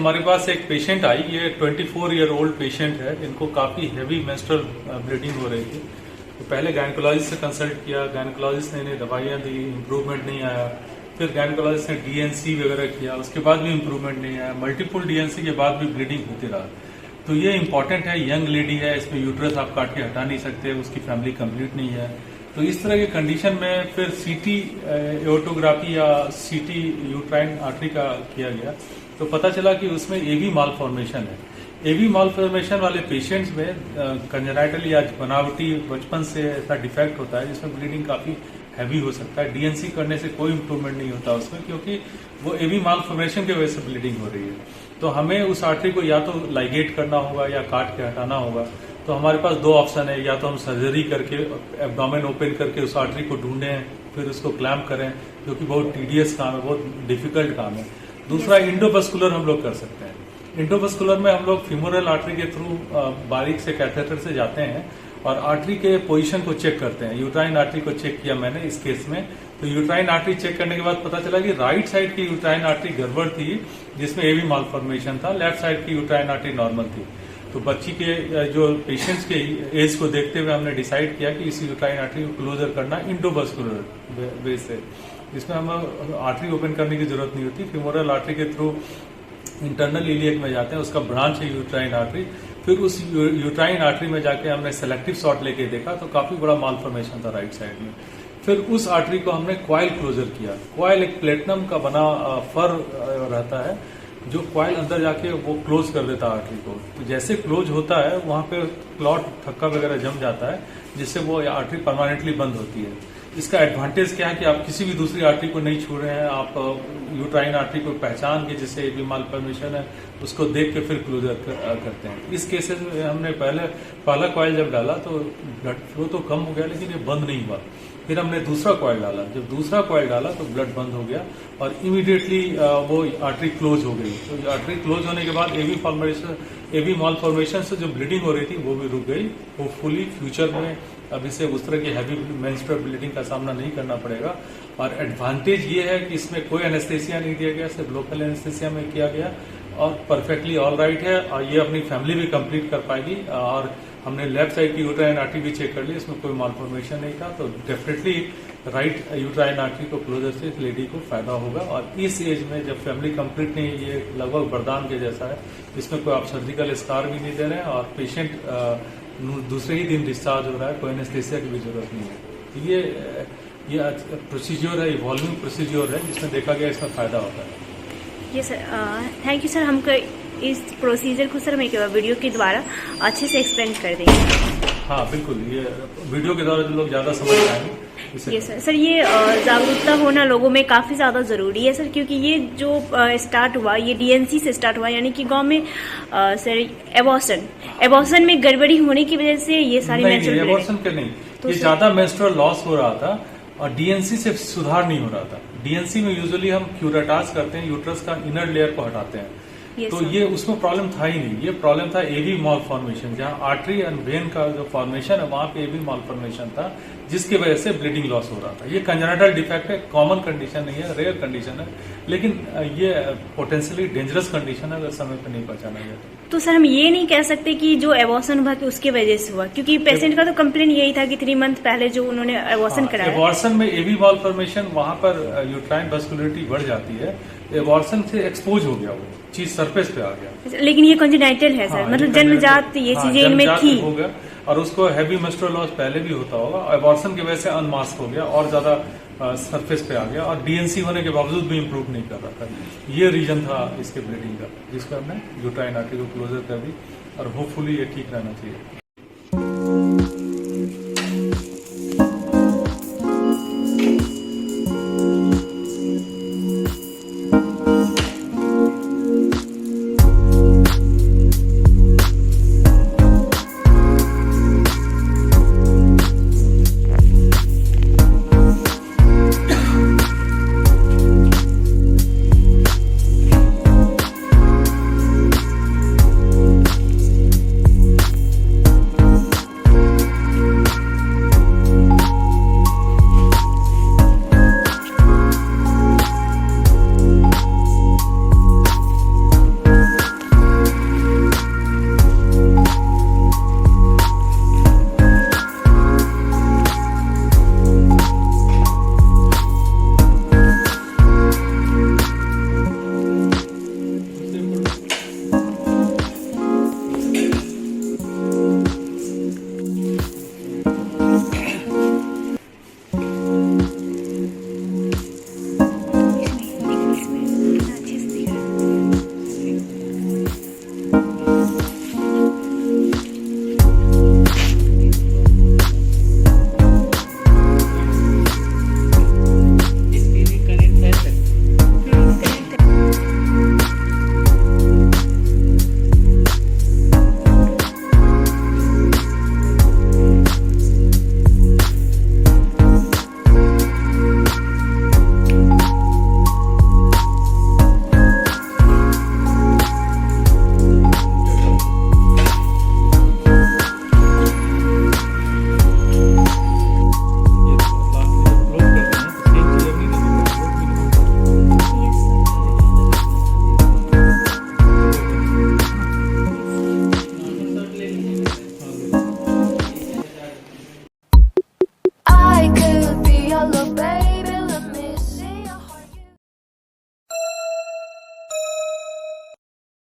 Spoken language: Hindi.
हमारे पास एक पेशेंट आई, ये 24 ईयर ओल्ड पेशेंट है। इनको काफी हैवी मेंस्ट्रुअल ब्लीडिंग हो रही थी। तो पहले गायनेकोलॉजिस्ट से कंसल्ट किया, गायनेकोलॉजिस्ट ने इन्हें दवाइयां दी, इम्प्रूवमेंट नहीं आया। फिर गायनेकोलॉजिस्ट ने डीएनसी वगैरह किया, उसके बाद भी इम्प्रूवमेंट नहीं आया। मल्टीपल डीएनसी के बाद भी ब्लीडिंग होती रहा। तो ये इंपॉर्टेंट है, यंग लेडी है, इसमें यूट्रस आप काट के हटा नहीं सकते, उसकी फैमिली कंप्लीट नहीं है। तो इस तरह की कंडीशन में फिर सीटी एओर्टोग्राफी या सीटी यूट्राइन आर्टरी का किया गया, तो पता चला कि उसमें एवी मालफॉर्मेशन है। एवी मालफॉर्मेशन वाले पेशेंट्स में कंजेनाइटल या बनावटी बचपन से ऐसा डिफेक्ट होता है जिसमें ब्लीडिंग काफी हैवी हो सकता है। डीएनसी करने से कोई इम्प्रूवमेंट नहीं होता उसमें, क्योंकि वो एवी मालफॉर्मेशन की वजह से ब्लीडिंग हो रही है। तो हमें उस आर्टरी को या तो लाइगेट करना होगा या काट के हटाना होगा। तो हमारे पास दो ऑप्शन है, या तो हम सर्जरी करके एब्डोमेन ओपन करके उस आर्टरी को ढूंढें, फिर उसको क्लैम्प करें, जो कि बहुत टीडियस काम है, बहुत डिफिकल्ट काम है। दूसरा इंडोवस्कुलर हम लोग कर सकते हैं। इंडोवस्कुलर में हम लोग फीमोरल आर्टरी के थ्रू बारीक से कैथेटर से जाते हैं और आर्टरी के पोजीशन को चेक करते हैं। यूट्राइन आर्टरी को चेक किया मैंने इस केस में। तो यूट्राइन आर्टरी चेक करने के बाद पता चला कि राइट साइड की यूट्राइन आर्टरी गड़बड़ थी, जिसमें एवी मालफॉर्मेशन था। लेफ्ट साइड की यूट्राइन आर्टरी नॉर्मल थी। तो बच्ची के जो पेशेंट्स के एज को देखते हुए हमने डिसाइड किया कि इस यूट्राइन आर्टरी को क्लोजर करना इंडोवस्कुलर वे से, जिसमें हम आर्टरी ओपन करने की जरूरत नहीं होती। फीमोरल आर्टरी के थ्रू इंटरनल इलियक में जाते हैं, उसका ब्रांच है यूट्राइन आर्टरी। फिर उस यूट्राइन आर्टरी में जाके हमने सेलेक्टिव शॉट लेके देखा तो काफी बड़ा मालफॉर्मेशन था राइट साइड में। फिर उस आर्टरी को हमने कॉइल क्लोजर किया। कॉइल एक प्लेटिनम का बना फर रहता है, जो कॉइल अंदर जाके वो क्लोज कर देता है आर्टरी को। तो जैसे क्लोज होता है वहां पे क्लॉट थक्का वगैरह जम जाता है, जिससे वो आर्टरी परमानेंटली बंद होती है। इसका एडवांटेज क्या है कि आप किसी भी दूसरी आर्टरी को नहीं छू रहे हैं, आप यूट्राइन आर्टरी को पहचान के जिससे एवी मालफॉर्मेशन है उसको देख के फिर क्लोजर करते हैं। इस केसेस में हमने पहला कॉइल जब डाला तो ब्लड फ्लो तो कम हो गया, लेकिन ये बंद नहीं हुआ। फिर हमने दूसरा कॉइल डाला, जब दूसरा कॉइल डाला तो ब्लड बंद हो गया और इमीडिएटली वो आर्टरी क्लोज हो गई। तो आर्टरी क्लोज होने के बाद एवी मालफॉर्मेशन से जो ब्लीडिंग हो रही थी वो भी रुक गई। होपफुली फ्यूचर में अब इसे उस तरह की हैवी मेंस्ट्रुअल ब्लीडिंग का सामना नहीं करना पड़ेगा। और एडवांटेज ये है कि इसमें कोई एनेस्थेसिया नहीं दिया गया, सिर्फ लोकल एनेस्थेसिया में किया गया और परफेक्टली ऑल राइट है। और ये अपनी फैमिली भी कंप्लीट कर पाएगी। और हमने लेफ्ट साइड की यूट्राइन आर्टरी भी चेक कर ली, इसमें कोई मालफॉर्मेशन नहीं था। तो डेफिनेटली राइट यूट्राइन आर्टरी को क्लोजर से इस लेडी को फायदा होगा। और इस एज में जब फैमिली कंप्लीट नहीं, ये लगभग वरदान के जैसा है। इसमें कोई आप सर्जिकल स्कार भी नहीं दे रहे हैं और पेशेंट दूसरे ही दिन डिस्चार्ज हो रहा है, कोई एनेस्थेसिया की भी जरूरत नहीं है। तो ये प्रोसीज्योर है, इवॉल्विंग प्रोसीज्योर है, जिसमें देखा गया इसमें फायदा होता है। ये सर, थैंक यू सर। हमको इस प्रोसीजर को सर एक वीडियो के द्वारा अच्छे से एक्सप्लेन कर देंगे। हाँ बिल्कुल, ये वीडियो के द्वारा जो लोग ज्यादा समझ पाएंगे। ये सर ये जागरूकता होना लोगों में काफी ज्यादा जरूरी है सर, क्योंकि ये जो स्टार्ट हुआ ये डीएनसी से स्टार्ट हुआ, यानी कि गांव में सर एबॉर्शन में गड़बड़ी होने की वजह से ये सारी एबॉर्शन के नहीं, तो ये ज्यादा मेंस्ट्रुअल लॉस हो रहा था और डीएनसी से सुधार नहीं हो रहा था। डीएनसी में यूजुअली हम क्यूरेटाज करते हैं, यूट्रस का इनर लेयर को हटाते हैं। तो ये उसमें प्रॉब्लम था ही नहीं। ये प्रॉब्लम था एवी मालफॉर्मेशन, जहाँ आर्टरी एंड वेन का जो फॉर्मेशन है वहां पे एवी मालफॉर्मेशन था, जिसकी वजह से ब्लीडिंग लॉस हो रहा था। ये कंजेनिटल डिफेक्ट है, कॉमन कंडीशन नहीं है, रेयर कंडीशन है, लेकिन ये पोटेंशियली डेंजरस कंडीशन है अगर समय पे नहीं पहचाना गया तो सर हम ये नहीं कह सकते कि जो एबॉर्शन हुआ कि उसके वजह से हुआ, क्योंकि पेशेंट का तो कंप्लेन यही था कि 3 मंथ पहले जो उन्होंने एबॉर्शन कराया। एबॉर्शन में एवी मालफॉर्मेशन, वहां पर यूट्राइन वस्कुलरिटी बढ़ जाती है। एबॉर्शन से एक्सपोज हो गया, वो चीज सरफेस पे आ गया। लेकिन ये कंजेनाइटल है सर, मतलब जन्मजात ये चीजें इनमें थी हो गया और उसको हैवी मेंस्ट्रुअल लॉस पहले भी होता होगा। एबॉर्शन की वजह से अनमास्क हो गया और ज्यादा सरफेस पे आ गया और डीएनसी होने के बावजूद भी इम्प्रूव नहीं कर रहा था। ये रीजन था इसके ब्लीडिंग का, जिसको हमने यूट्राइन आर्टरी को क्लोजर कर दी और होपफुली ये ठीक रहना चाहिए।